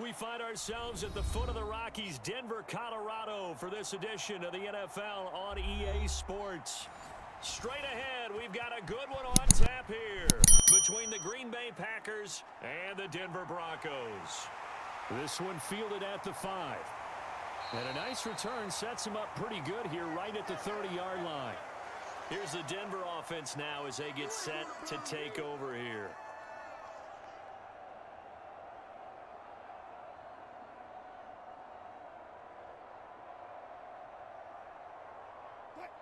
We find ourselves at the foot of the Rockies, Denver, Colorado, for this edition of the NFL on EA Sports. Straight ahead, we've got a good one on tap here between the Green Bay Packers and the Denver Broncos. This one fielded at the 5. And a nice return sets him up pretty good here right at the 30-yard line. Here's the Denver offense now as they get set to take over here.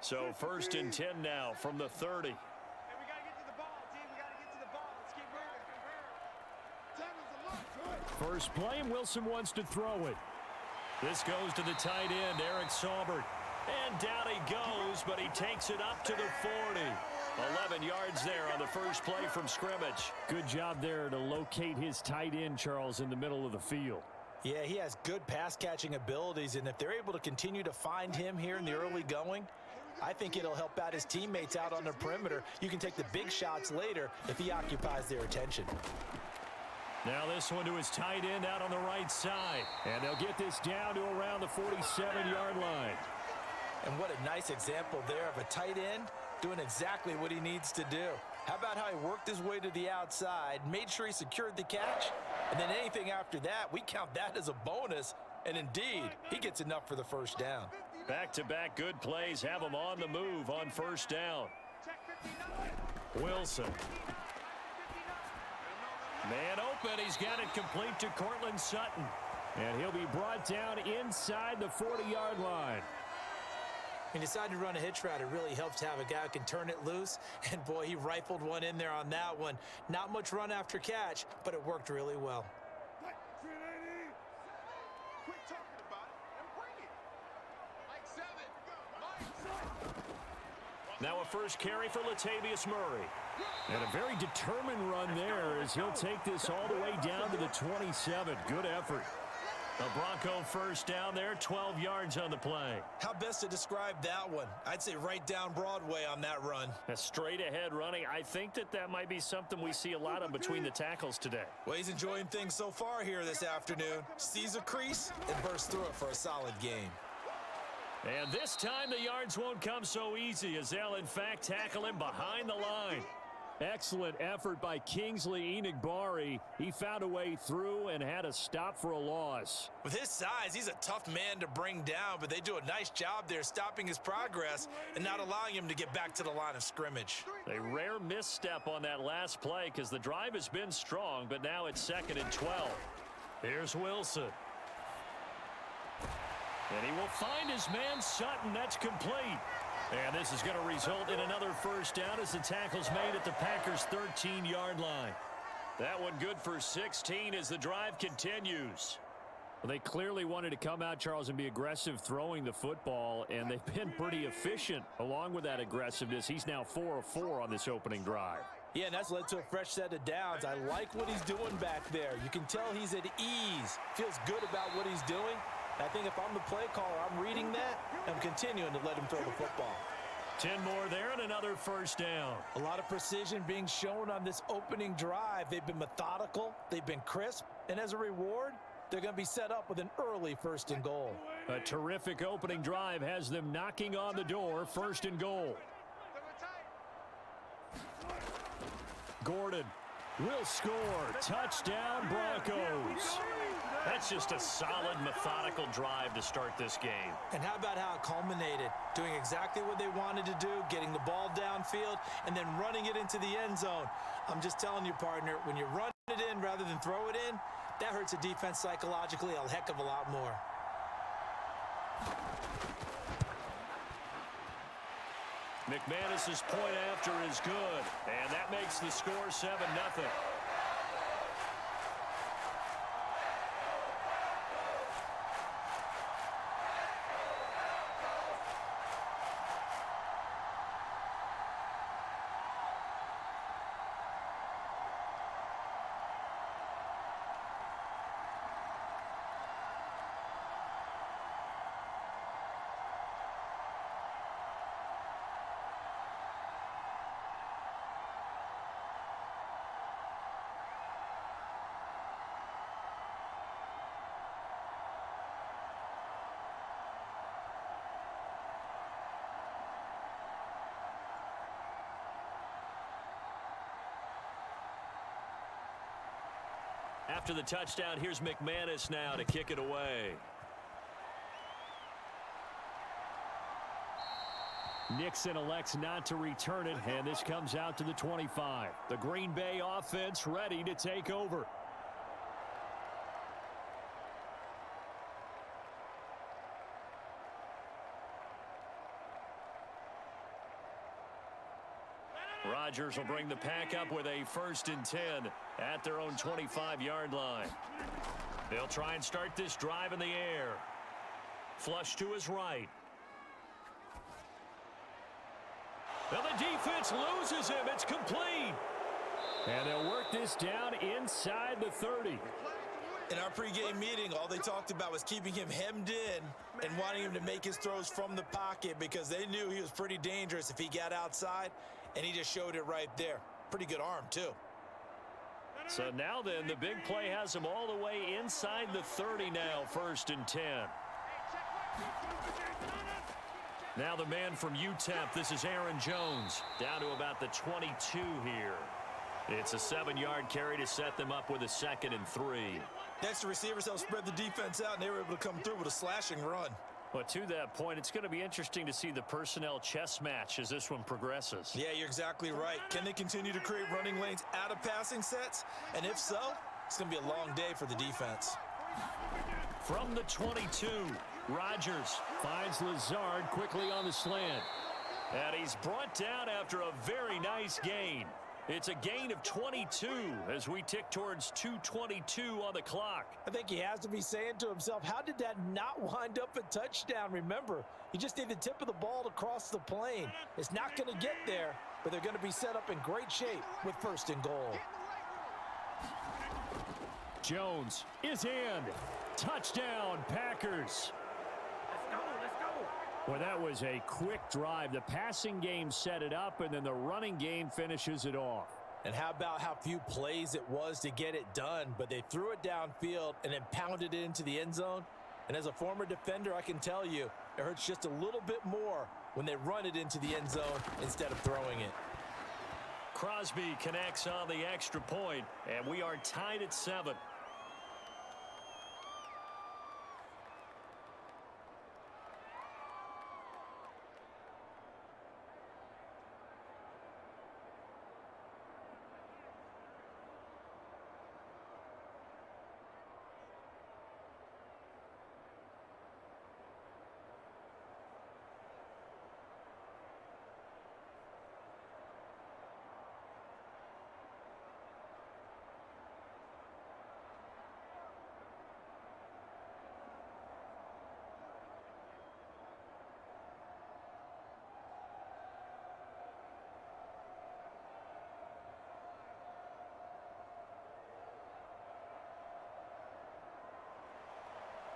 So 1st and 10 now from the 30. Hey, we got to get to the ball, team. We got to get to the ball. Let's keep moving. First play, and Wilson wants to throw it. This goes to the tight end, Eric Saubert. And down he goes, but he takes it up to the 40. 11 yards there on the first play from scrimmage. Good job there to locate his tight end, Charles, in the middle of the field. Yeah, he has good pass-catching abilities, and if they're able to continue to find him here in the early going, I think it'll help out his teammates out on the perimeter. You can take the big shots later if he occupies their attention. Now this one to his tight end out on the right side. And they'll get this down to around the 47-yard line. And what a nice example there of a tight end doing exactly what he needs to do. How about how he worked his way to the outside, made sure he secured the catch, and then anything after that, we count that as a bonus. And indeed, he gets enough for the first down. Back-to-back good plays have him on the move on first down. Wilson. Man open. He's got it complete to Cortland Sutton. And he'll be brought down inside the 40-yard line. He decided to run a hitch route. It really helps to have a guy who can turn it loose. And, boy, he rifled one in there on that one. Not much run after catch, but it worked really well. Now a first carry for Latavius Murray. And a very determined run there as he'll take this all the way down to the 27. Good effort. The Bronco first down there, 12 yards on the play. How best to describe that one? I'd say right down Broadway on that run. A straight ahead running. I think that might be something we see a lot of between the tackles today. Well, he's enjoying things so far here this afternoon. Sees a crease and bursts through it for a solid game. And this time the yards won't come so easy as they'll in fact tackle him behind the line. Excellent effort by Kingsley Enagbari. He found a way through and had a stop for a loss. With his size, he's a tough man to bring down, but they do a nice job there stopping his progress and not allowing him to get back to the line of scrimmage. A rare misstep on that last play because the drive has been strong, but now it's 2nd and 12. Here's Wilson. And he will find his man Sutton. That's complete. And this is going to result in another first down as the tackle's made at the Packers' 13-yard line. That one good for 16 as the drive continues. Well, they clearly wanted to come out, Charles, and be aggressive throwing the football, and they've been pretty efficient along with that aggressiveness. He's now 4 of 4 on this opening drive. Yeah, and that's led to a fresh set of downs. I like what he's doing back there. You can tell he's at ease, feels good about what he's doing. I think if I'm the play caller, I'm reading that, and I'm continuing to let him throw the football. 10 more there and another first down. A lot of precision being shown on this opening drive. They've been methodical, they've been crisp, and as a reward, they're going to be set up with an early 1st and goal. A terrific opening drive has them knocking on the door, 1st and goal. Gordon will score. Touchdown, Broncos. That's just a solid, methodical drive to start this game. And how about how it culminated? Doing exactly what they wanted to do, getting the ball downfield, and then running it into the end zone. I'm just telling you, partner, when you run it in rather than throw it in, that hurts a defense psychologically a heck of a lot more. McManus's point after is good, and that makes the score 7-0. After the touchdown, here's McManus now to kick it away. Nixon elects not to return it, and this comes out to the 25. The Green Bay offense ready to take over. Rodgers will bring the pack up with a 1st and 10 at their own 25-yard line. They'll try and start this drive in the air. Flush to his right. Now the defense loses him. It's complete. And they'll work this down inside the 30. In our pregame meeting, all they talked about was keeping him hemmed in and wanting him to make his throws from the pocket because they knew he was pretty dangerous if he got outside, and he just showed it right there. Pretty good arm, too. So now then, the big play has him all the way inside the 30 now, 1st and 10. Now the man from UTEP, this is Aaron Jones, down to about the 22 here. It's a 7-yard carry to set them up with a 2nd and 3. Next, the receivers helped spread the defense out, and they were able to come through with a slashing run. But to that point, it's going to be interesting to see the personnel chess match as this one progresses. Yeah, you're exactly right. Can they continue to create running lanes out of passing sets? And if so, it's going to be a long day for the defense. From the 22, Rodgers finds Lazard quickly on the slant. And he's brought down after a very nice gain. It's a gain of 22 as we tick towards 2:22 on the clock. I think he has to be saying to himself, how did that not wind up a touchdown? Remember, you just need the tip of the ball to cross the plane. It's not going to get there, but they're going to be set up in great shape with 1st and goal. Jones is in. Touchdown, Packers. Well, that was a quick drive. The passing game set it up, and then the running game finishes it off. And how about how few plays it was to get it done, but they threw it downfield and then pounded it into the end zone. And as a former defender, I can tell you, it hurts just a little bit more when they run it into the end zone instead of throwing it. Crosby connects on the extra point, and we are tied at 7.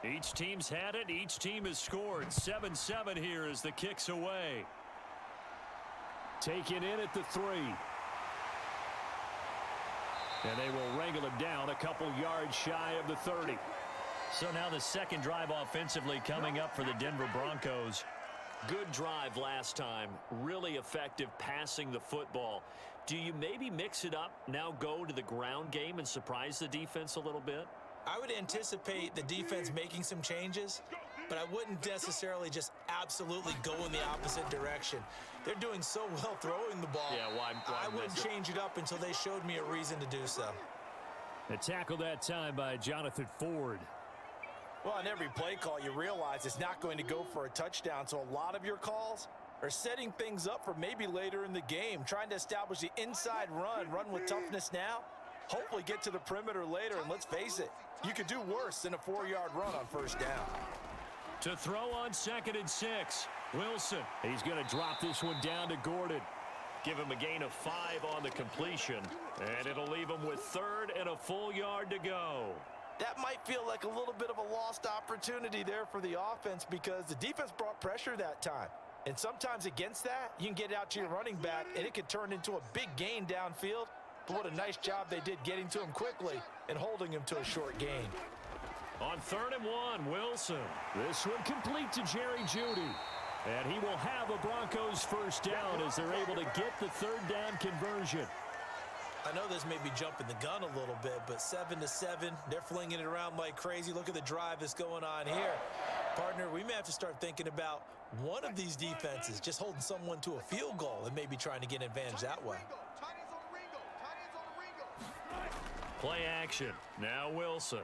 Each team's had it. Each team has scored. 7-7 here as the kick's away. Taken in at the 3. And they will wrangle him down a couple yards shy of the 30. So now the second drive offensively coming up for the Denver Broncos. Good drive last time. Really effective passing the football. Do you maybe mix it up, now go to the ground game and surprise the defense a little bit? I would anticipate the defense making some changes, but I wouldn't necessarily just absolutely go in the opposite direction. They're doing so well throwing the ball. Yeah, why I wouldn't change it up until they showed me a reason to do so. A tackle that time by Jonathan Ford. Well, on every play call, you realize it's not going to go for a touchdown, so a lot of your calls are setting things up for maybe later in the game, trying to establish the inside run with toughness now, hopefully get to the perimeter later, and let's face it, you could do worse than a 4-yard run on first down. To throw on 2nd and 6, Wilson. He's going to drop this one down to Gordon. Give him a gain of 5 on the completion, and it'll leave him with 3rd and a full yard to go. That might feel like a little bit of a lost opportunity there for the offense because the defense brought pressure that time. And sometimes against that, you can get out to your running back, and it could turn into a big gain downfield. But what a nice job they did getting to him quickly and holding him to a short gain. On 3rd and 1, Wilson. This one complete to Jerry Jeudy. And he will have a Broncos first down as they're able to get the 3rd down conversion. I know this may be jumping the gun a little bit, but 7-7, they're flinging it around like crazy. Look at the drive that's going on here. Partner, we may have to start thinking about one of these defenses just holding someone to a field goal and maybe trying to get an advantage that way. Play action. Now Wilson.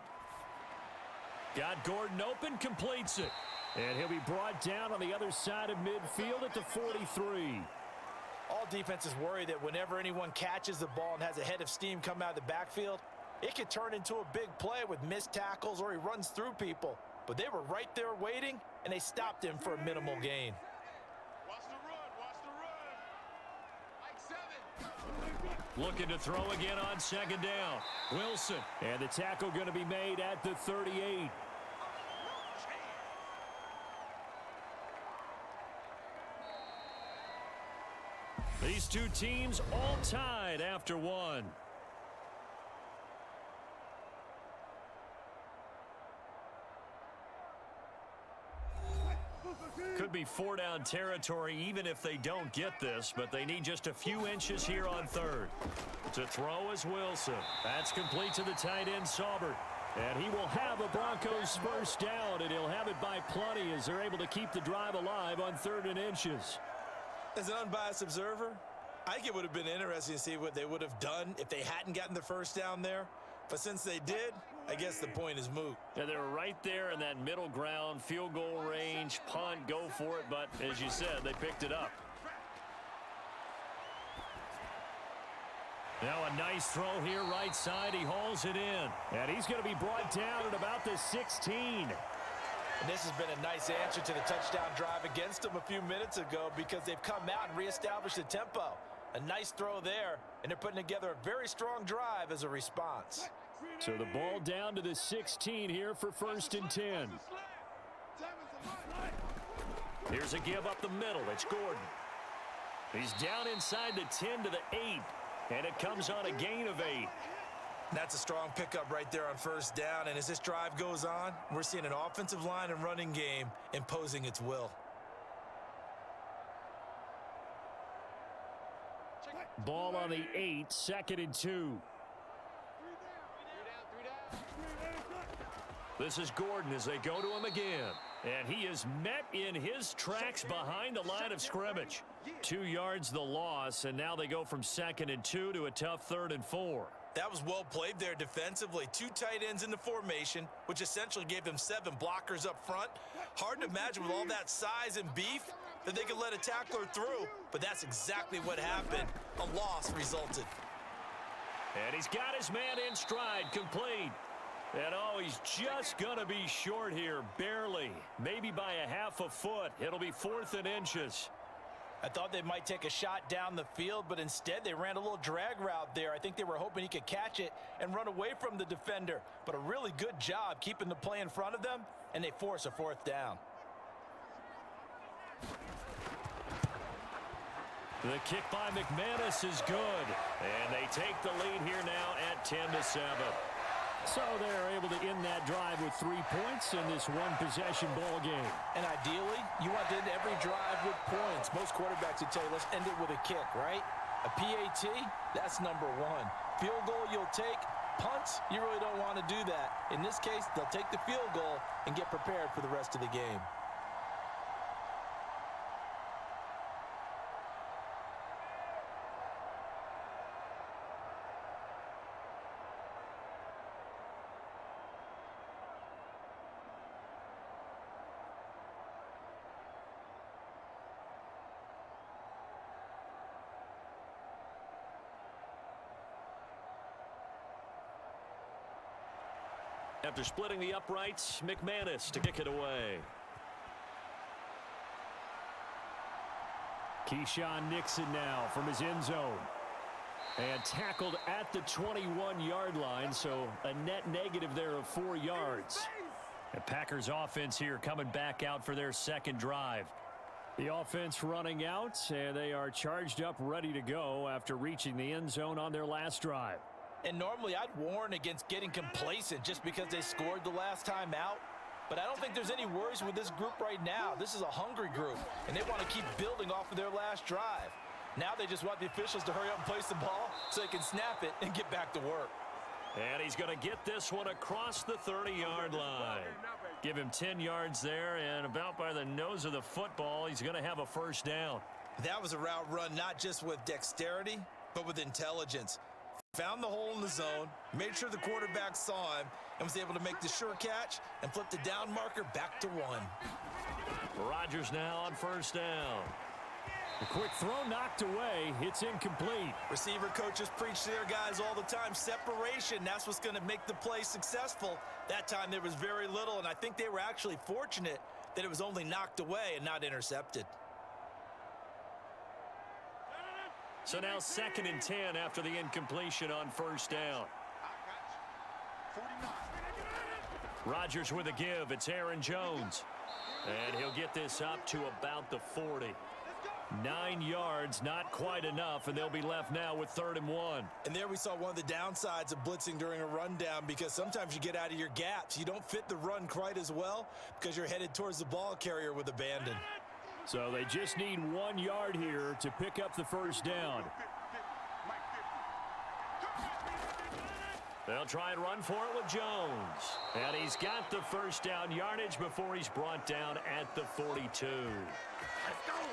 Got Gordon open, completes it. And he'll be brought down on the other side of midfield at the 43. All defenses worry that whenever anyone catches the ball and has a head of steam come out of the backfield, it could turn into a big play with missed tackles or he runs through people. But they were right there waiting, and they stopped him for a minimal gain. Watch the run, Like 7. Looking to throw again on second down. Wilson. And the tackle going to be made at the 38. These two teams all tied after one. Could be four-down territory even if they don't get this, but they need just a few inches here on third. To throw is Wilson. That's complete to the tight end, Saubert. And he will have a Broncos first down, and he'll have it by plenty as they're able to keep the drive alive on 3rd and inches. As an unbiased observer, I think it would have been interesting to see what they would have done if they hadn't gotten the first down there. But since they did, I guess the point is moot. Yeah, they were right there in that middle ground, field goal range, punt, go for it. But as you said, they picked it up. Now a nice throw here right side. He hauls it in. And he's going to be brought down at about the 16. And this has been a nice answer to the touchdown drive against them a few minutes ago because they've come out and reestablished the tempo. A nice throw there, and they're putting together a very strong drive as a response. So the ball down to the 16 here for 1st and 10. Here's a give up the middle. It's Gordon. He's down inside the 10 to the 8, and it comes on a gain of 8. That's a strong pickup right there on 1st down, and as this drive goes on, we're seeing an offensive line and running game imposing its will. Ball on the 8, 2nd and 2. This is Gordon as they go to him again. And he is met in his tracks behind the line of scrimmage. 2 yards the loss, and now they go from 2nd and 2 to a tough 3rd and 4. That was well played there defensively. 2 tight ends in the formation, which essentially gave them 7 blockers up front. Hard to imagine with all that size and beef that they could let a tackler through, but that's exactly what happened. A loss resulted. And he's got his man in stride, complete. And oh, he's just going to be short here, barely. Maybe by a half a foot. It'll be 4th and inches. I thought they might take a shot down the field, but instead they ran a little drag route there. I think they were hoping he could catch it and run away from the defender. But a really good job keeping the play in front of them, and they force a 4th down. The kick by McManus is good. And they take the lead here now at 10-7. So they're able to end that drive with 3 points in this one-possession ball game. And ideally, you want to end every drive with points. Most quarterbacks would tell you, let's end it with a kick, right? A PAT, that's number 1. Field goal you'll take. Punts, you really don't want to do that. In this case, they'll take the field goal and get prepared for the rest of the game. After splitting the uprights, McManus to kick it away. Keyshawn Nixon now from his end zone. And tackled at the 21-yard line, so a net negative there of 4 yards. The Packers offense here coming back out for their 2nd drive. The offense running out, and they are charged up, ready to go after reaching the end zone on their last drive. And normally I'd warn against getting complacent just because they scored the last time out. But I don't think there's any worries with this group right now. This is a hungry group, and they want to keep building off of their last drive. Now they just want the officials to hurry up and place the ball so they can snap it and get back to work. And he's going to get this one across the 30-yard line. Give him 10 yards there, and about by the nose of the football, he's going to have a first down. That was a route run not just with dexterity, but with intelligence. Found the hole in the zone, made sure the quarterback saw him, and was able to make the sure catch and flip the down marker back to 1. Rodgers now on first down. The quick throw knocked away. It's incomplete. Receiver coaches preach to their guys all the time. Separation, that's what's going to make the play successful. That time there was very little, and I think they were actually fortunate that it was only knocked away and not intercepted. So now 2nd and 10 after the incompletion on first down. Rodgers with a give. It's Aaron Jones. And he'll get this up to about the 40. 9 yards, not quite enough, and they'll be left now with 3rd and 1. And there we saw one of the downsides of blitzing during a rundown, because sometimes you get out of your gaps. You don't fit the run quite as well because you're headed towards the ball carrier with abandon. So they just need 1 yard here to pick up the first down. They'll try and run for it with Jones. And he's got the first down yardage before he's brought down at the 42.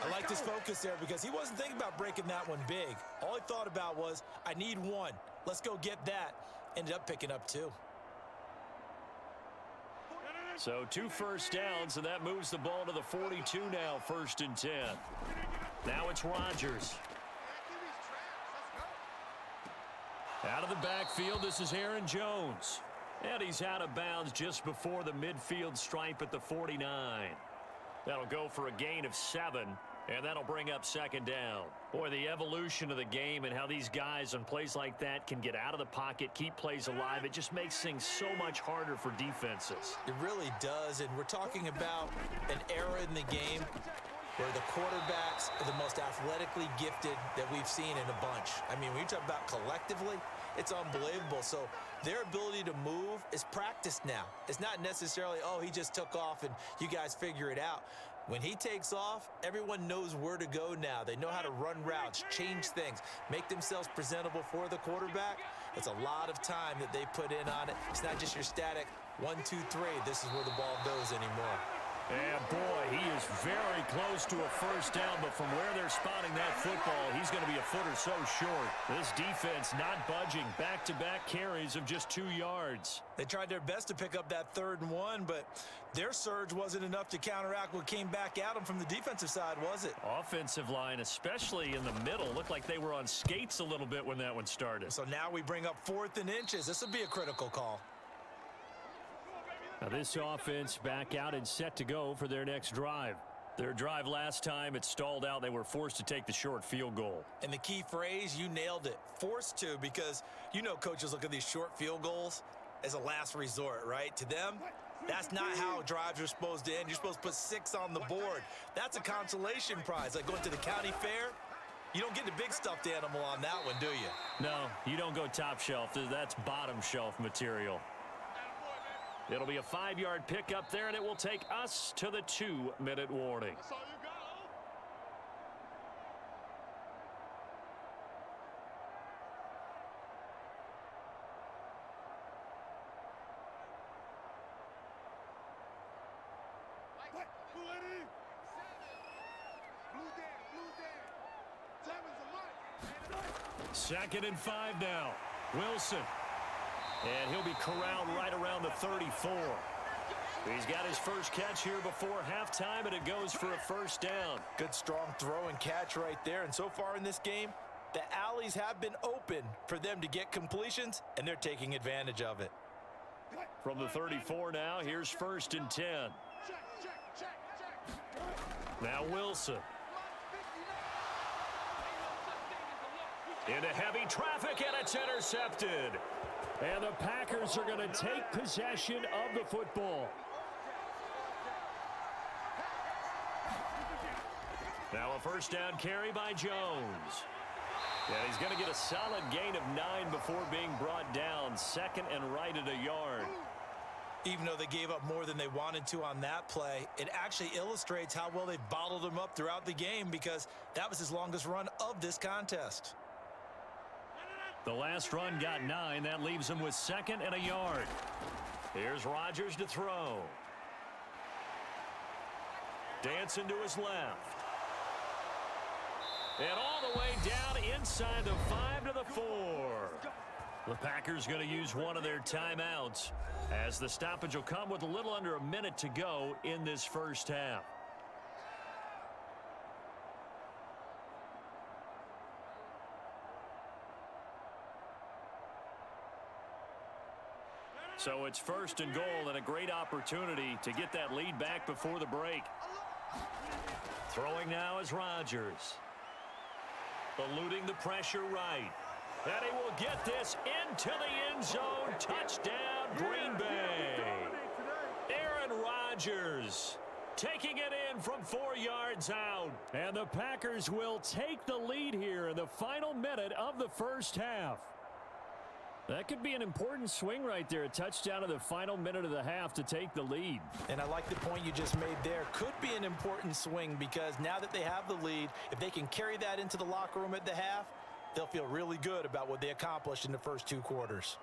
I like his focus there because he wasn't thinking about breaking that one big. All he thought about was, I need 1. Let's go get that. Ended up picking up 2. So 2 first downs, and that moves the ball to the 42 now, 1st and 10. Now it's Rodgers. Out of the backfield, this is Aaron Jones. And he's out of bounds just before the midfield stripe at the 49. That'll go for a gain of 7, and that'll bring up 2nd down. Boy, the evolution of the game and how these guys on plays like that can get out of the pocket, keep plays alive, it just makes things so much harder for defenses. It really does, and we're talking about an era in the game where the quarterbacks are the most athletically gifted that we've seen in a bunch. I mean, when you talk about collectively, it's unbelievable. So their ability to move is practiced now. It's not necessarily, oh, he just took off and you guys figure it out. When he takes off, everyone knows where to go now. They know how to run routes, change things, make themselves presentable for the quarterback. It's a lot of time that they put in on it. It's not just your static 1, 2, 3. This is where the ball goes anymore. And boy, he is very close to a first down, but from where they're spotting that football, he's going to be a foot or so short. This defense not budging. Back-to-back carries of just 2 yards. They tried their best to pick up that 3rd and 1, but their surge wasn't enough to counteract what came back at them from the defensive side, was it? Offensive line, especially in the middle, looked like they were on skates a little bit when that one started. So now we bring up 4th and inches. This would be a critical call. Now this offense back out and set to go for their next drive. Their drive last time, it stalled out. They were forced to take the short field goal. And the key phrase, you nailed it. Forced to, because you know coaches look at these short field goals as a last resort, right? To them, that's not how drives are supposed to end. You're supposed to put 6 on the board. That's a consolation prize. Like going to the county fair, you don't get the big stuffed animal on that one, do you? No, you don't go top shelf. That's bottom shelf material. It'll be a 5-yard pickup there, and it will take us to the 2-minute warning. That's all you got, Second and 5 now. Wilson. And he'll be corralled right around the 34. He's got his first catch here before halftime, and it goes for a first down. Good strong throw and catch right there. And so far in this game, the alleys have been open for them to get completions, and they're taking advantage of it. From the 34 now, here's 1st and 10. Now Wilson. Into heavy traffic, and it's intercepted. And the Packers are going to take possession of the football. Now a first down carry by Jones. And he's going to get a solid gain of 9 before being brought down. 2nd and right at a yard. Even though they gave up more than they wanted to on that play, it actually illustrates how well they bottled them up throughout the game because that was his longest run of this contest. The last run got 9. That leaves him with 2nd and a yard. Here's Rodgers to throw. Dancing to his left. And all the way down inside the 5 to the 4. The Packers going to use one of their timeouts as the stoppage will come with a little under a minute to go in this first half. So it's 1st and goal and a great opportunity to get that lead back before the break. Throwing now is Rodgers. Eluding the pressure right. And he will get this into the end zone. Touchdown, Green Bay. Aaron Rodgers taking it in from 4 yards out. And the Packers will take the lead here in the final minute of the first half. That could be an important swing right there. A touchdown in the final minute of the half to take the lead. And I like the point you just made there. Could be an important swing because now that they have the lead, if they can carry that into the locker room at the half, they'll feel really good about what they accomplished in the first 2 quarters.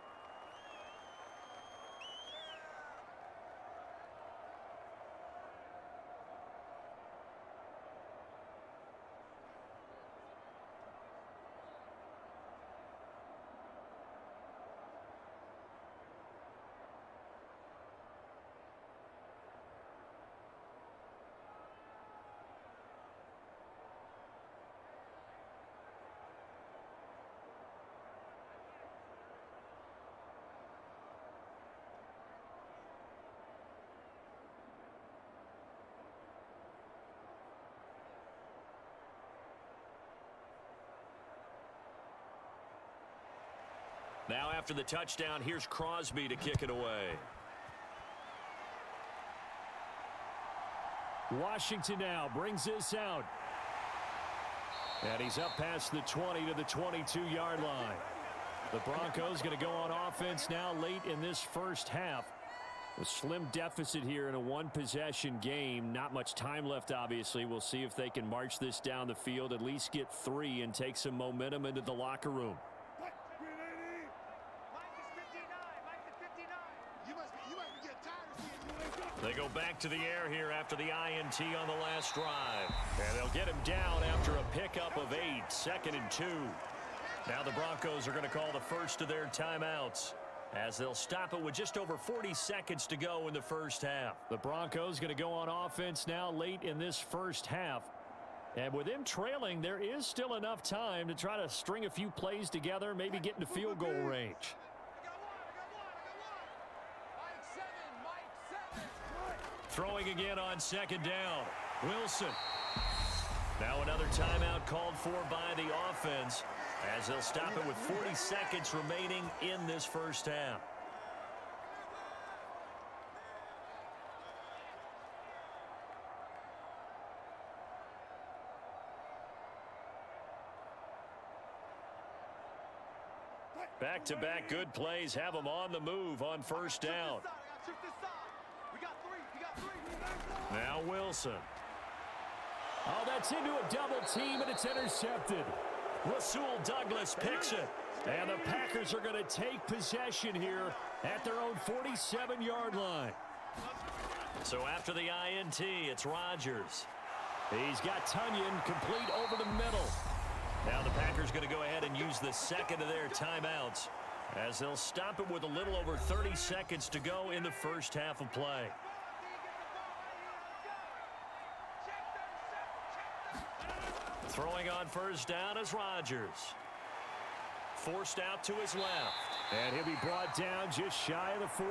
Now after the touchdown, here's Crosby to kick it away. Washington now brings this out. And he's up past the 20 to the 22-yard line. The Broncos going to go on offense now late in this first half. A slim deficit here in a one-possession game. Not much time left, obviously. We'll see if they can march this down the field, at least get 3 and take some momentum into the locker room. They go back to the air here after the INT on the last drive. And they'll get him down after a pickup of 8, 2nd and 2. Now the Broncos are going to call the first of their timeouts as they'll stop it with just over 40 seconds to go in the first half. The Broncos going to go on offense now late in this first half. And with them trailing, there is still enough time to try to string a few plays together, maybe get into field goal range. Throwing again on 2nd down. Wilson. Now another timeout called for by the offense as they'll stop it with 40 seconds remaining in this first half. Back-to-back good plays have them on the move on 1st down. Now Wilson. Oh, that's into a double team, and it's intercepted. Rasul Douglas picks it. And the Packers are going to take possession here at their own 47-yard line. So after the INT, it's Rodgers. He's got Tunyon complete over the middle. Now the Packers going to go ahead and use the 2nd of their timeouts as they'll stop it with a little over 30 seconds to go in the first half of play. Throwing on 1st down is Rodgers. Forced out to his left. And he'll be brought down just shy of the 40.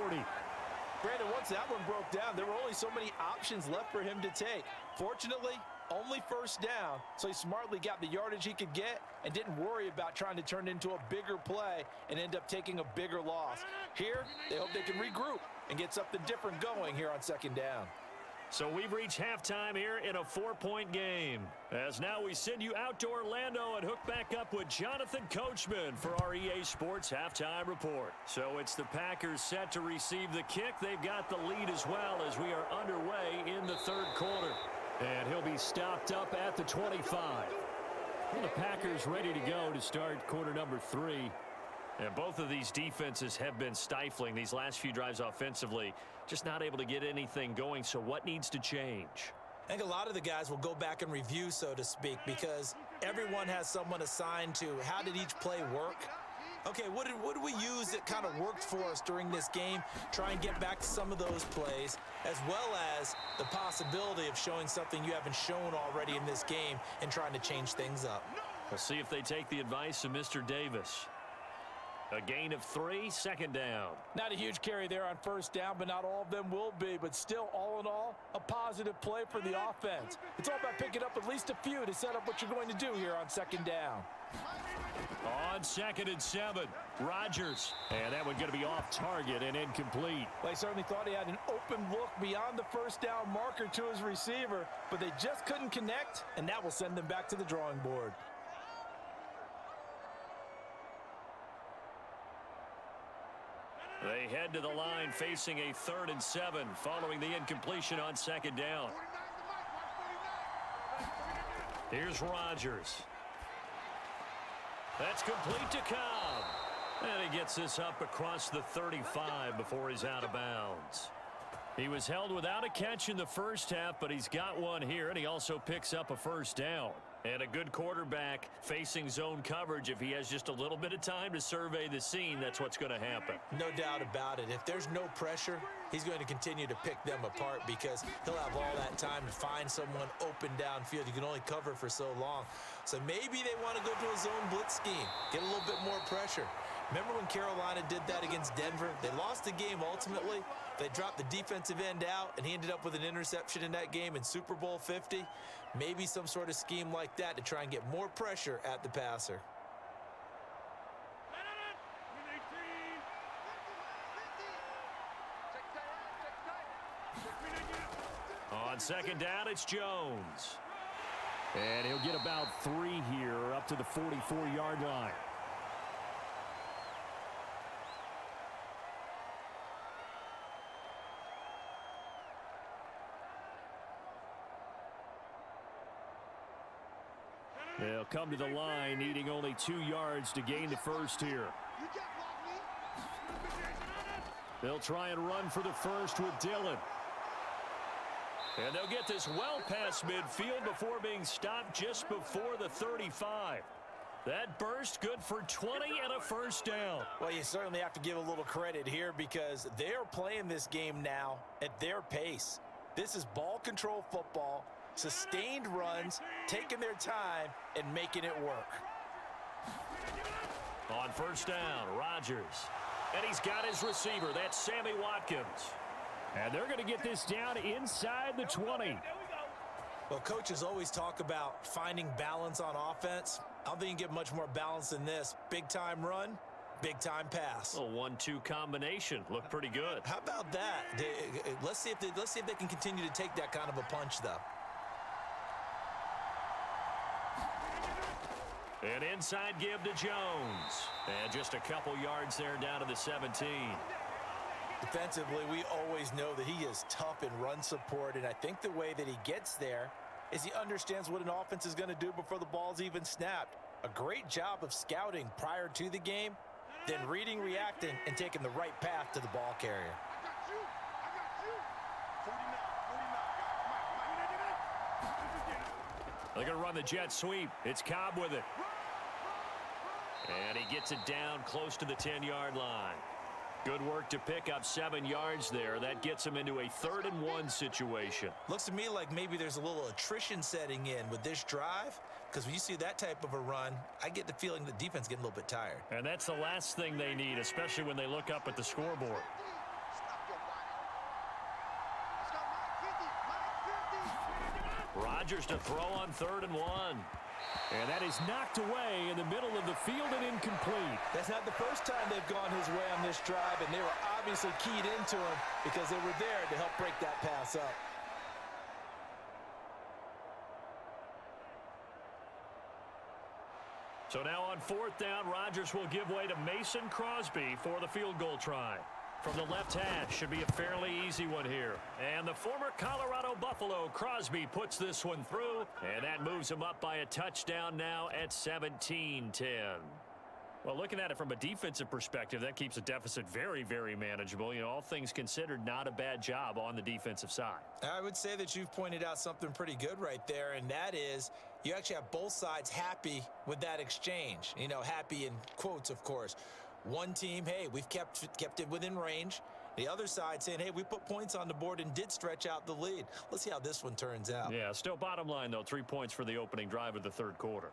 Brandon, once that one broke down, there were only so many options left for him to take. Fortunately, only 1st down, so he smartly got the yardage he could get and didn't worry about trying to turn it into a bigger play and end up taking a bigger loss. Here, they hope they can regroup and get something different going here on 2nd down. So we've reached halftime here in a 4-point game. As now we send you out to Orlando and hook back up with Jonathan Coachman for our EA Sports Halftime Report. So it's the Packers set to receive the kick. They've got the lead as well as we are underway in the third quarter. And he'll be stopped up at the 25. Well, the Packers ready to go to start quarter number 3. And both of these defenses have been stifling these last few drives offensively. Just not able to get anything going. So what needs to change? I think a lot of the guys will go back and review, so to speak, because everyone has someone assigned to how did each play work. Okay, what did we use that kind of worked for us during this game? Try and get back to some of those plays, as well as the possibility of showing something you haven't shown already in this game and trying to change things up. We'll see if they take the advice of Mr. Davis. A gain of 3, second down. Not a huge carry there on first down, but not all of them will be. But still, all in all, a positive play for the offense. It's all about picking up at least a few to set up what you're going to do here on second down. On 2nd and 7, Rodgers. And that one going to be off target and incomplete. Well, he certainly thought he had an open look beyond the first down marker to his receiver, but they just couldn't connect, and that will send them back to the drawing board. They head to the line facing a 3rd and 7 following the incompletion on second down. Here's Rodgers. That's complete to Cobb. And he gets this up across the 35 before he's out of bounds. He was held without a catch in the first half, but he's got one here, and he also picks up a first down. And a good quarterback facing zone coverage. If he has just a little bit of time to survey the scene, that's what's going to happen. No doubt about it. If there's no pressure, he's going to continue to pick them apart because he'll have all that time to find someone open downfield. You can only cover for so long. So maybe they want to go to a zone blitz scheme, get a little bit more pressure. Remember when Carolina did that against Denver? They lost the game ultimately. They dropped the defensive end out, and he ended up with an interception in that game in Super Bowl 50. Maybe some sort of scheme like that to try and get more pressure at the passer. On second down, it's Jones. And he'll get about 3 here up to the 44-yard line. They'll come to the line, needing only 2 yards to gain the first here. They'll try and run for the first with Dillon. And they'll get this well past midfield before being stopped just before the 35. That burst good for 20 and a first down. Well, you certainly have to give a little credit here because they're playing this game now at their pace. This is ball control football. Sustained runs, taking their time, and making it work. On first down, Rodgers. And he's got his receiver. That's Sammy Watkins. And they're going to get this down inside the 20. Well, coaches always talk about finding balance on offense. I don't think you can get much more balance than this. Big-time run, big-time pass. A 1-2 combination. Looked pretty good. How about that? Let's see if they can continue to take that kind of a punch, though. An inside give to Jones. And just a couple yards there down to the 17. Defensively, we always know that he is tough in run support, and I think the way that he gets there is he understands what an offense is going to do before the ball's even snapped. A great job of scouting prior to the game, then reading, reacting, and taking the right path to the ball carrier. They're going to run the jet sweep. It's Cobb with it. And he gets it down close to the 10-yard line. Good work to pick up 7 yards there. That gets him into a 3rd and 1 situation. Looks to me like maybe there's a little attrition setting in with this drive, because when you see that type of a run, I get the feeling the defense getting a little bit tired. And that's the last thing they need, especially when they look up at the scoreboard. Rodgers to throw on 3rd and 1. And that is knocked away in the middle of the field and incomplete. That's not the first time they've gone his way on this drive, and they were obviously keyed into him because they were there to help break that pass up. So now on 4th down, Rodgers will give way to Mason Crosby for the field goal try. From the left hash, should be a fairly easy one here. And the former Colorado Buffalo, Crosby, puts this one through, and that moves him up by a touchdown now at 17-10. Well, looking at it from a defensive perspective, that keeps the deficit very, very manageable. You know, all things considered, not a bad job on the defensive side. I would say that you've pointed out something pretty good right there, and that is you actually have both sides happy with that exchange. You know, happy in quotes, of course. One team, hey, we've kept it within range. The other side saying, hey, we put points on the board and did stretch out the lead. Let's see how this one turns out. Yeah, still bottom line, though, 3 points for the opening drive of the third quarter.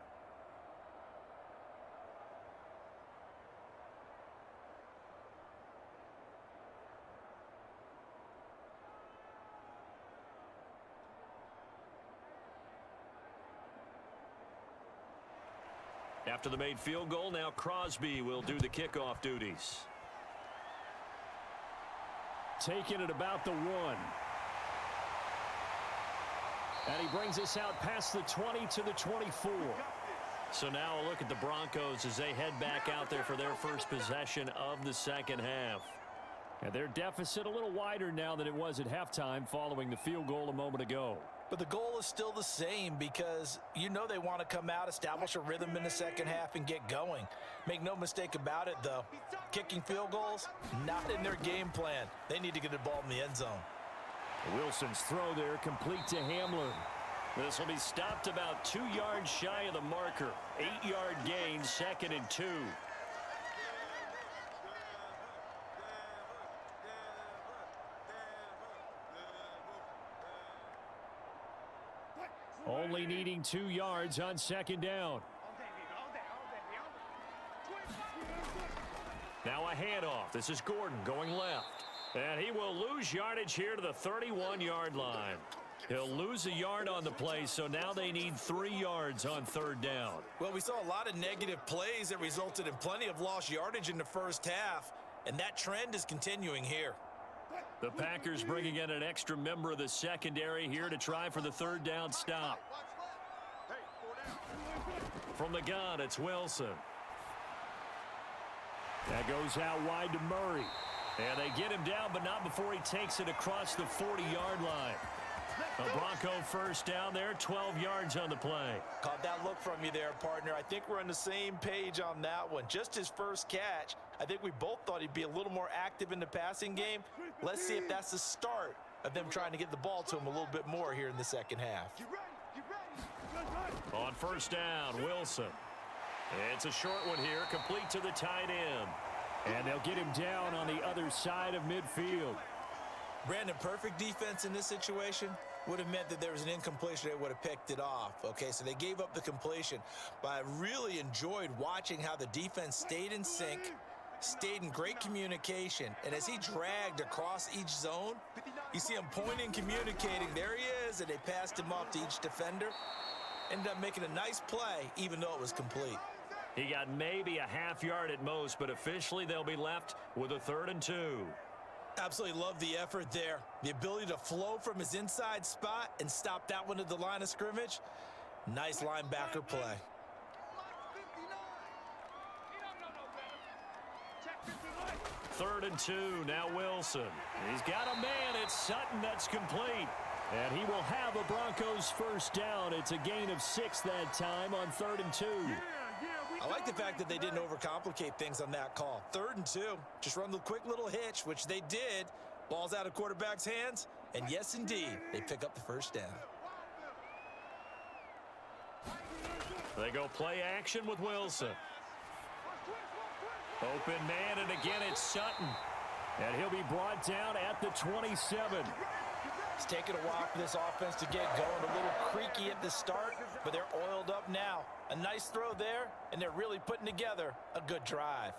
After the made field goal, now Crosby will do the kickoff duties. Taking it about the 1. And he brings us out past the 20 to the 24. So now a look at the Broncos as they head back out there for their first possession of the second half. And their deficit a little wider now than it was at halftime following the field goal a moment ago. But the goal is still the same because you know they want to come out, establish a rhythm in the second half, and get going. Make no mistake about it, though. Kicking field goals, not in their game plan. They need to get the ball in the end zone. Wilson's throw there complete to Hamler. This will be stopped about 2 yards shy of the marker. 8-yard gain, 2nd and 2. Only needing 2 yards on 2nd down. Now a handoff. This is Gordon going left. And he will lose yardage here to the 31-yard line. He'll lose a yard on the play, so now they need 3 yards on 3rd down. Well, we saw a lot of negative plays that resulted in plenty of lost yardage in the first half, and that trend is continuing here. The Packers bringing in an extra member of the secondary here to try for the 3rd down stop. From the gun, it's Wilson. That goes out wide to Murray. And they get him down, but not before he takes it across the 40-yard line. A Bronco 1st down there, 12 yards on the play. Caught that look from you there, partner. I think we're on the same page on that one. Just his first catch, I think we both thought he'd be a little more active in the passing game. Let's see if that's the start of them trying to get the ball to him a little bit more here in the second half. On 1st down, Wilson. It's a short one here, complete to the tight end. And they'll get him down on the other side of midfield. Brandon, perfect defense in this situation would have meant that there was an incompletion. They would have picked it off. Okay, so they gave up the completion. But I really enjoyed watching how the defense stayed in sync, stayed in great communication. And as he dragged across each zone, you see him pointing, communicating. There he is, and they passed him off to each defender. Ended up making a nice play, even though it was complete. He got maybe a half yard at most, but officially they'll be left with a 3rd and 2. Absolutely love the effort there. The ability to flow from his inside spot and stop that one at the line of scrimmage. Nice linebacker play. 3rd and 2, now Wilson. He's got a man, it's Sutton, that's complete. And he will have a Broncos 1st down. It's a gain of 6 that time on 3rd and 2. I like the fact that they didn't overcomplicate things on that call. 3rd and 2, just run the quick little hitch, which they did. Ball's out of quarterback's hands, and yes, indeed, they pick up the 1st down. They go play action with Wilson. Open man, and again it's Sutton. And he'll be brought down at the 27. It's taken a while for this offense to get going. A little creaky at the start, but they're oiled up now. A nice throw there, and they're really putting together a good drive.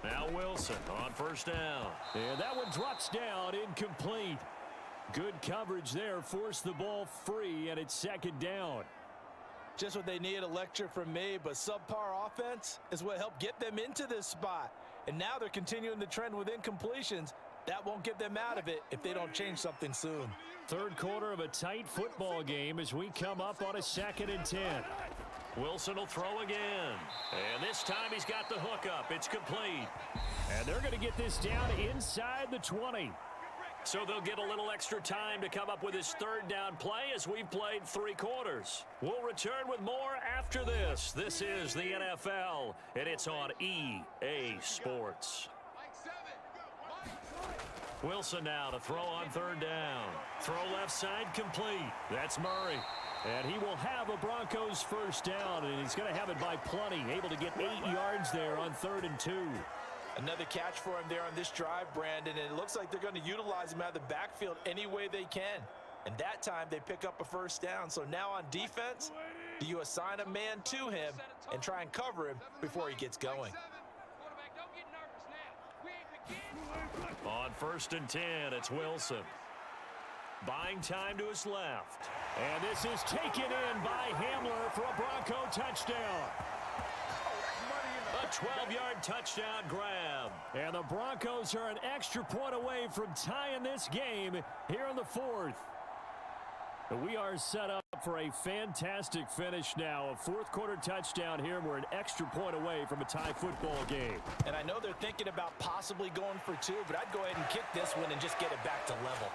Now Wilson on 1st down. And that one drops down, incomplete. Good coverage there, forced the ball free, and it's 2nd down. Just what they need, a lecture from me, but subpar offense is what helped get them into this spot. And now they're continuing the trend with incompletions. That won't get them out of it if they don't change something soon. Third quarter of a tight football game as we come up on a 2nd and 10. Wilson will throw again. And this time he's got the hook up. It's complete. And they're going to get this down inside the 20. So they'll get a little extra time to come up with his 3rd down play as we've played 3 quarters. We'll return with more after this. This is the NFL, and it's on EA Sports. Wilson now to throw on 3rd down. Throw left side complete. That's Murray. And he will have a Broncos 1st down, and he's going to have it by plenty. Able to get 8 yards there on 3rd and 2. Another catch for him there on this drive, Brandon, and it looks like they're going to utilize him out of the backfield any way they can. And that time they pick up a 1st down. So now on defense, do you assign a man to him and try and cover him before he gets going? On 1st and 10, it's Wilson. Buying time to his left. And this is taken in by Hamler for a Bronco touchdown. A 12-yard touchdown grab. And the Broncos are an extra point away from tying this game here in the 4th. We are set up for a fantastic finish now. A 4th quarter touchdown here. We're an extra point away from a tie football game. And I know they're thinking about possibly going for 2, but I'd go ahead and kick this one and just get it back to level.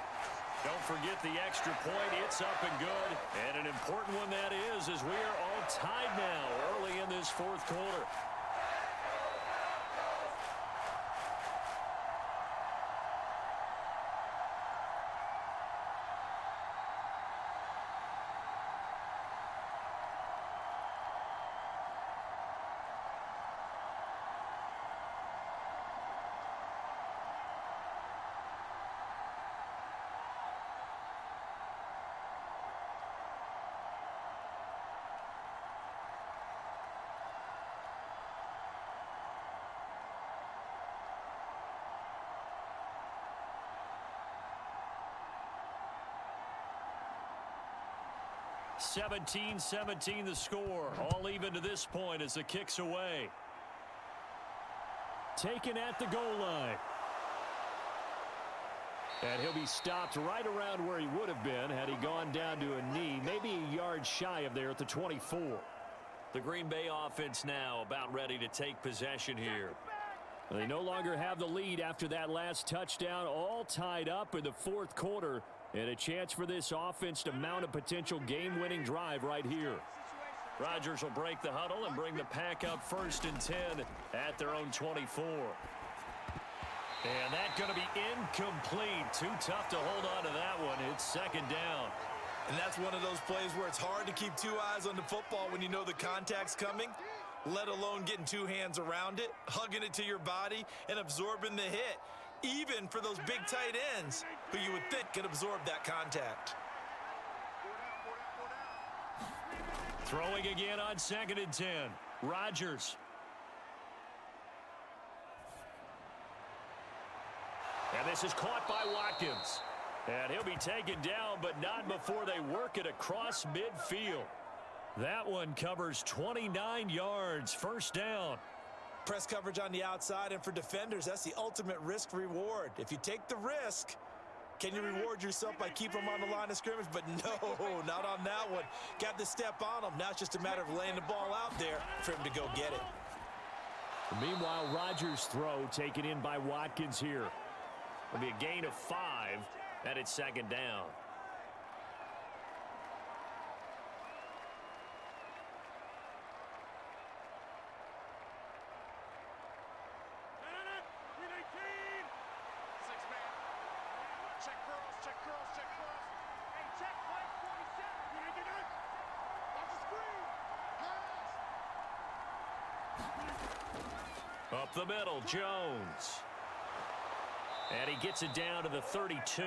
Don't forget the extra point. It's up and good. And an important one that is, as we are all tied now early in this 4th quarter. (17-17) the score. All even to this point as the kick's away. Taken at the goal line. And he'll be stopped right around where he would have been had he gone down to a knee. Maybe a yard shy of there at the 24. The Green Bay offense now about ready to take possession here. They no longer have the lead after that last touchdown. All tied up in the 4th quarter. And a chance for this offense to mount a potential game-winning drive right here. Rodgers will break the huddle and bring the pack up 1st and 10 at their own 24. And that's going to be incomplete. Too tough to hold on to that one. It's 2nd down. And that's one of those plays where it's hard to keep 2 eyes on the football when you know the contact's coming, let alone getting 2 hands around it, hugging it to your body, and absorbing the hit. Even for those big tight ends who you would think could absorb that contact. Throwing again on 2nd and 10. Rodgers. And this is caught by Watkins. And he'll be taken down, but not before they work it across midfield. That one covers 29 yards. 1st down. Press coverage on the outside, and for defenders, that's the ultimate risk reward. If you take the risk, can you reward yourself by keeping them on the line of scrimmage? But no, not on that one. Got the step on them. Now it's just a matter of laying the ball out there for him to go get it. Meanwhile, Rodgers' throw taken in by Watkins here. It'll be a gain of 5, and it's 2nd down. Up the middle, Jones. And he gets it down to the 32.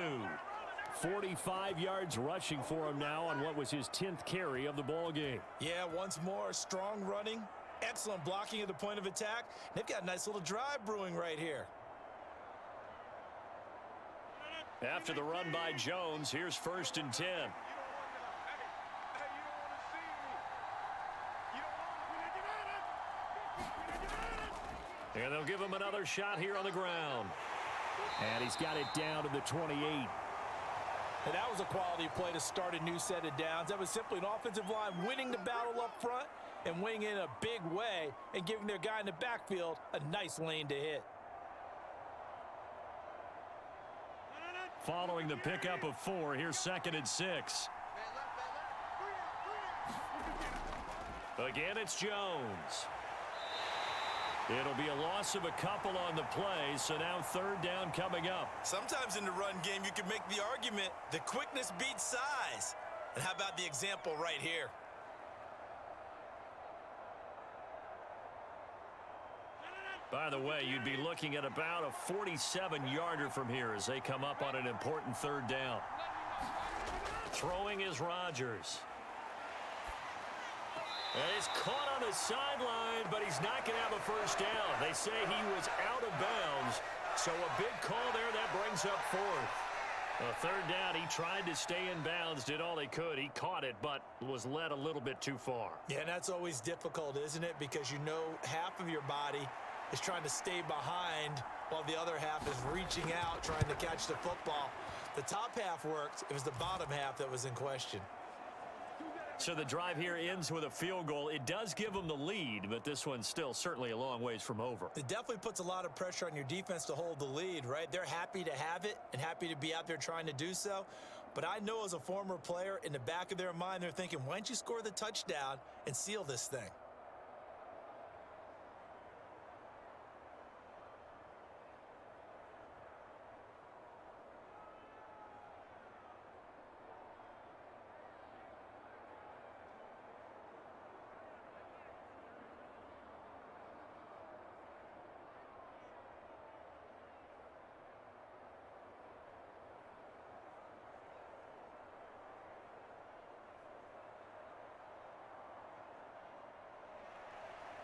45 yards rushing for him now on what was his 10th carry of the ball game. Yeah, once more, strong running, excellent blocking at the point of attack. They've got a nice little drive brewing right here. After the run by Jones, here's 1st and 10. And they'll give him another shot here on the ground. And he's got it down to the 28. And that was a quality play to start a new set of downs. That was simply an offensive line winning the battle up front and winning in a big way and giving their guy in the backfield a nice lane to hit. Following the pickup of 4, here's 2nd and 6. Again, it's Jones. It'll be a loss of a couple on the play, so now 3rd down coming up. Sometimes in the run game, you can make the argument that quickness beats size. And how about the example right here? By the way, you'd be looking at about a 47-yarder from here as they come up on an important 3rd down. Throwing is Rodgers. And he's caught on the sideline, but he's not going to have a 1st down. They say he was out of bounds, so a big call there that brings up 4th. A 3rd down, he tried to stay in bounds, did all he could. He caught it, but was led a little bit too far. Yeah, and that's always difficult, isn't it? Because you know half of your body is trying to stay behind while the other half is reaching out, trying to catch the football. The top half worked. It was the bottom half that was in question. So the drive here ends with a field goal. It does give them the lead, but this one's still certainly a long ways from over. It definitely puts a lot of pressure on your defense to hold the lead, right? They're happy to have it and happy to be out there trying to do so. But I know as a former player, in the back of their mind, they're thinking, why don't you score the touchdown and seal this thing?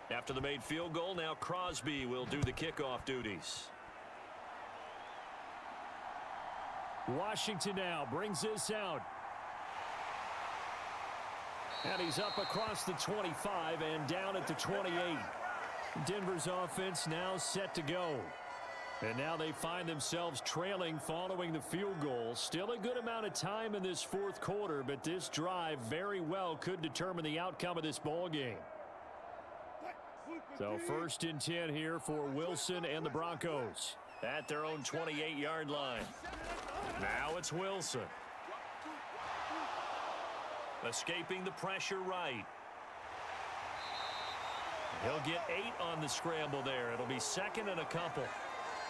After the made field goal, now Crosby will do the kickoff duties. Washington now brings this out. And he's up across the 25 and down at the 28. Denver's offense now set to go. And now they find themselves trailing following the field goal. Still a good amount of time in this 4th quarter, but this drive very well could determine the outcome of this ball game. So 1st and 10 here for Wilson and the Broncos at their own 28-yard line. Now it's Wilson. Escaping the pressure right. He'll get 8 on the scramble there. It'll be 2nd and a couple.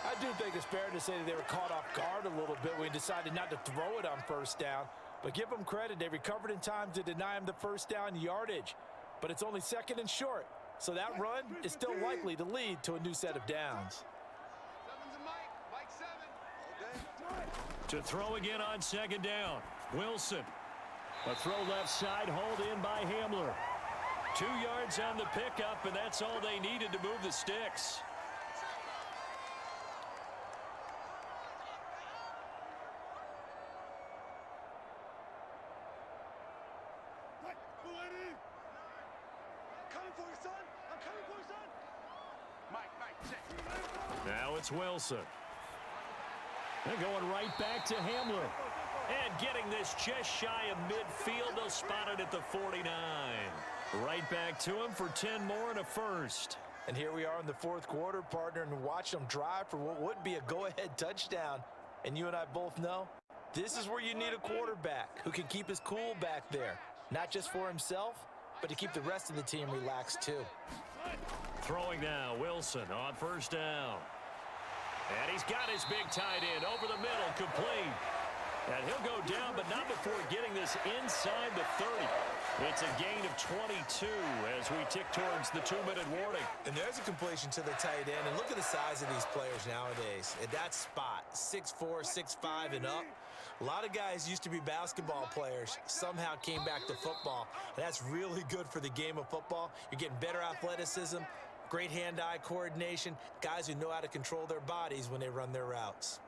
I do think it's fair to say that they were caught off guard a little bit when he decided not to throw it on 1st down. But give them credit. They recovered in time to deny him the 1st down yardage. But it's only 2nd and short. So that run is still likely to lead to a new set of downs. To throw again on 2nd down. Wilson. A throw left side, hauled in by Hamler. 2 yards on the pickup, and that's all they needed to move the sticks. Now it's Wilson. They're going right back to Hamler. And getting this just shy of midfield. They'll spot it at the 49. Right back to him for 10 more and a 1st. And here we are in the 4th quarter, partner, and watch them drive for what would be a go-ahead touchdown. And you and I both know this is where you need a quarterback who can keep his cool back there. Not just for himself, but to keep the rest of the team relaxed too. Throwing now, Wilson on 1st down. And he's got his big tight end over the middle, complete. And he'll go down, but not before getting this inside the 30. It's a gain of 22 as we tick towards the 2-minute warning. And there's a completion to the tight end. And look at the size of these players nowadays. At that spot, 6'4", 6'5", and up. A lot of guys used to be basketball players, somehow came back to football. And that's really good for the game of football. You're getting better athleticism, great hand-eye coordination, guys who know how to control their bodies when they run their routes.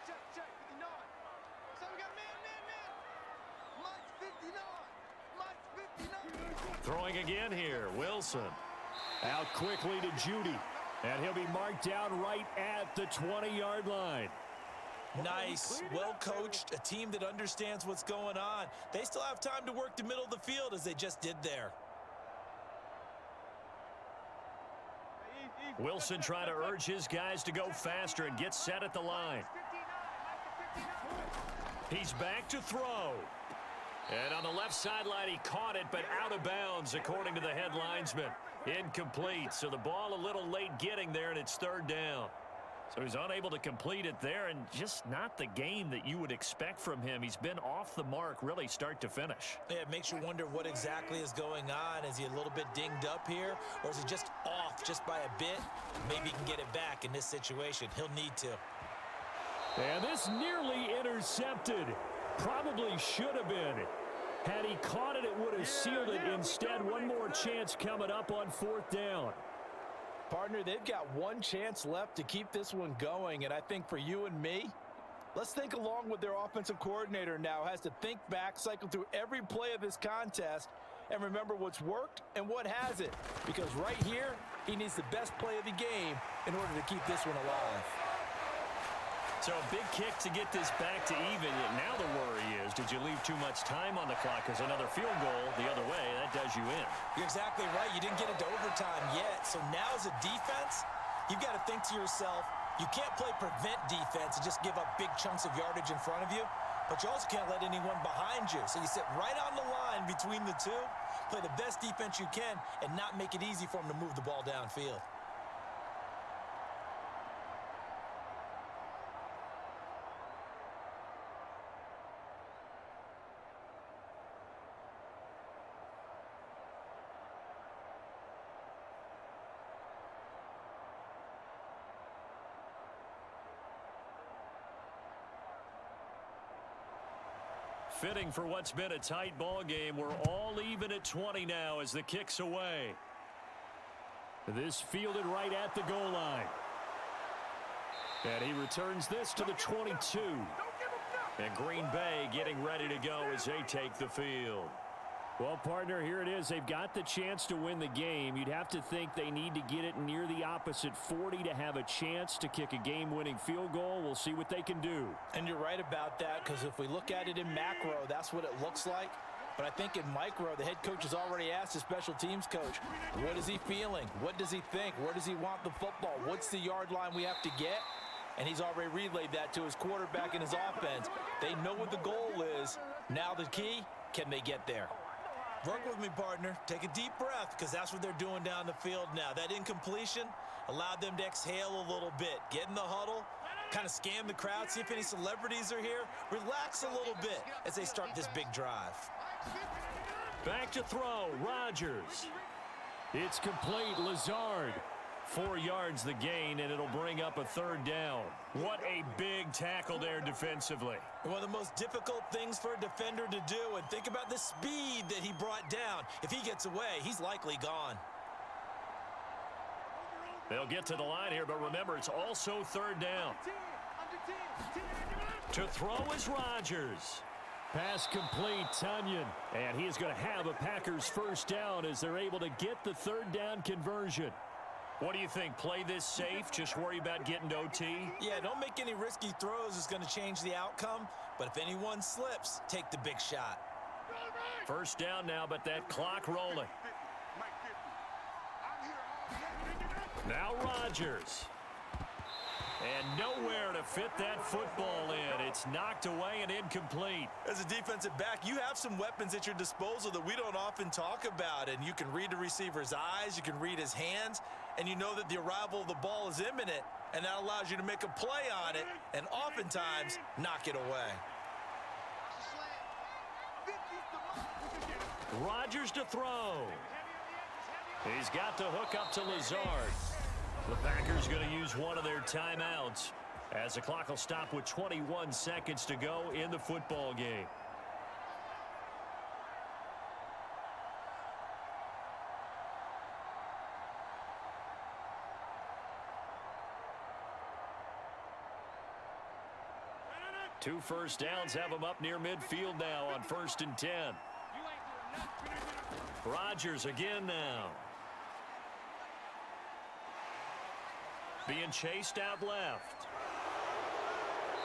Check, 59. So we got man. Mike's 59. Mike's 59. Throwing again here, Wilson. Out quickly to Judy. And he'll be marked down right at the 20-yard line. Nice, well coached, a team that understands what's going on. They still have time to work the middle of the field as they just did there. Wilson trying to urge his guys to go faster and get set at the line. He's back to throw. And on the left sideline, he caught it, but out of bounds, according to the head linesman. Incomplete, so the ball a little late getting there, and it's third down. So he's unable to complete it there, and just not the game that you would expect from him. He's been off the mark, really, start to finish. Yeah, it makes you wonder what exactly is going on. Is he a little bit dinged up here, or is he just off just by a bit? Maybe he can get it back in this situation. He'll need to. And this nearly intercepted. Probably should have been. Had he caught it, it would have sealed it. Instead, one more chance coming up on fourth down. Partner, they've got one chance left to keep this one going, and I think for you and me, let's think along with their offensive coordinator now. Has to think back, cycle through every play of this contest, and remember what's worked and what hasn't. Because right here, he needs the best play of the game in order to keep this one alive. So a big kick to get this back to even. Now the worry is, did you leave too much time on the clock? Because another field goal the other way, that does you in. You're exactly right. You didn't get it to overtime yet. So now as a defense, you've got to think to yourself, you can't play prevent defense and just give up big chunks of yardage in front of you. But you also can't let anyone behind you. So you sit right on the line between the two, play the best defense you can, and not make it easy for them to move the ball downfield. Fitting for what's been a tight ball game. We're all even at 20 now as the kick's away. This fielded right at the goal line. And he returns this to the 22. And Green Bay getting ready to go as they take the field. Well, partner, here it is. They've got the chance to win the game. You'd have to think they need to get it near the opposite 40 to have a chance to kick a game-winning field goal. We'll see what they can do. And you're right about that, because if we look at it in macro, that's what it looks like. But I think in micro, the head coach has already asked the special teams coach, what is he feeling? What does he think? Where does he want the football? What's the yard line we have to get? And he's already relayed that to his quarterback and his offense. They know what the goal is. Now the key, can they get there? Work with me, partner. Take a deep breath, because that's what they're doing down the field now. That incompletion allowed them to exhale a little bit. Get in the huddle, kind of scan the crowd, see if any celebrities are here. Relax a little bit as they start this big drive. Back to throw, Rodgers. It's complete, Lazard. 4 yards the gain, and it'll bring up a third down. What a big tackle there defensively. One of the most difficult things for a defender to do, and think about the speed that he brought down. If he gets away, he's likely gone. They'll get to the line here, but remember, it's also third down. To throw is Rodgers. Pass complete, Tunyon. And he is going to have a Packers first down as they're able to get the third down conversion. What do you think? Play this safe? Just worry about getting to OT? Yeah, don't make any risky throws. It's going to change the outcome. But if anyone slips, take the big shot. First down now, but that clock rolling. Now Rodgers. And nowhere to fit that football in. It's knocked away and incomplete. As a defensive back, you have some weapons at your disposal that we don't often talk about. And you can read the receiver's eyes, you can read his hands, and you know that the arrival of the ball is imminent, and that allows you to make a play on it and oftentimes knock it away. Rodgers to throw. He's got to hook up to Lazard. The Packers going to use one of their timeouts as the clock will stop with 21 seconds to go in the football game. Two first downs have them up near midfield now on 1st and 10. Rodgers again now. Being chased out left.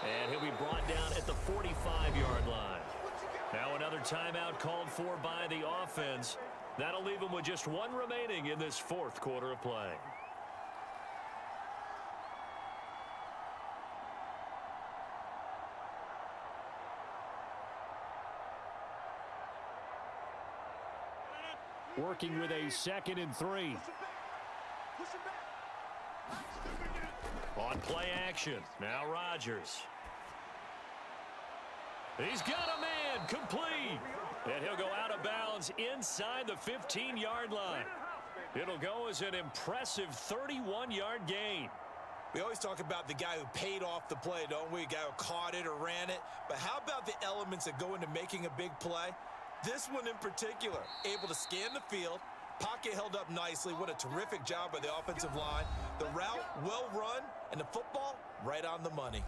And he'll be brought down at the 45-yard line. Now another timeout called for by the offense. That'll leave them with just one remaining in this fourth quarter of play. Working with a 2nd and 3. On play action. Now Rodgers. He's got a man complete. And he'll go out of bounds inside the 15-yard line. It'll go as an impressive 31-yard gain. We always talk about the guy who paid off the play, don't we? A guy who caught it or ran it. But how about the elements that go into making a big play? This one in particular, able to scan the field, pocket held up nicely. What a terrific job by the offensive line. The route well run, and the football right on the money.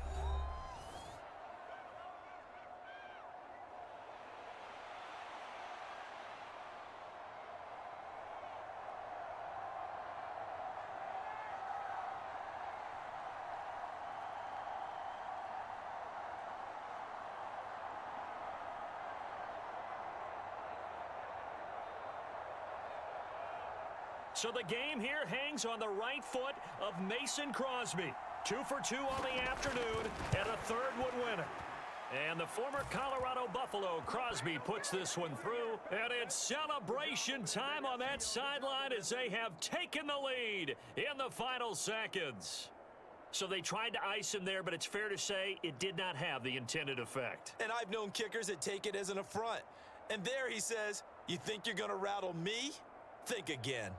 So the game here hangs on the right foot of Mason Crosby. 2 for 2 on the afternoon, and a third would win it. And the former Colorado Buffalo, Crosby, puts this one through. And it's celebration time on that sideline as they have taken the lead in the final seconds. So they tried to ice him there, but it's fair to say it did not have the intended effect. And I've known kickers that take it as an affront. And there he says, "You think you're going to rattle me? Think again."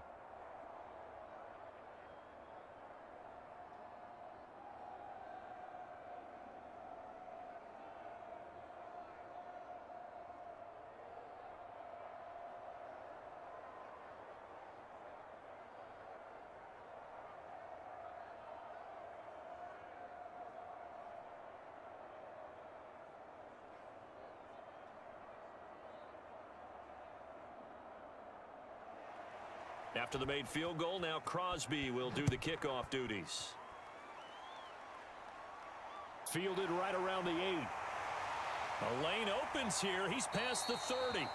After the made field goal, now Crosby will do the kickoff duties. Fielded right around the 8. A lane opens here. He's past the 30.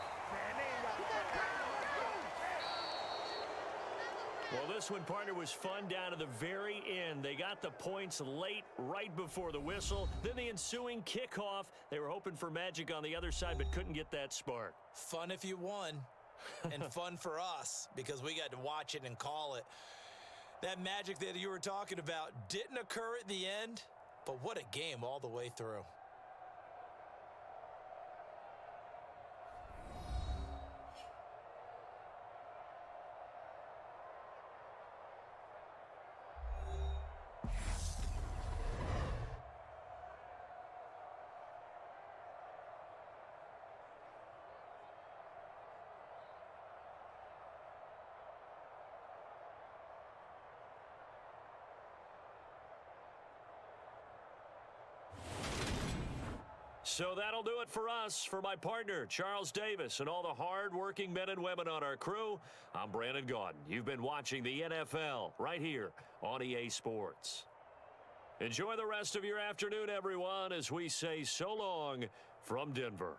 Well, this one, partner, was fun down to the very end. They got the points late, right before the whistle. Then the ensuing kickoff. They were hoping for magic on the other side, but couldn't get that spark. Fun if you won. And fun for us because we got to watch it and call it. That magic that you were talking about didn't occur at the end, but what a game all the way through. So that'll do it for us. For my partner, Charles Davis, and all the hard-working men and women on our crew, I'm Brandon Gaudin. You've been watching the NFL right here on EA Sports. Enjoy the rest of your afternoon, everyone, as we say so long from Denver.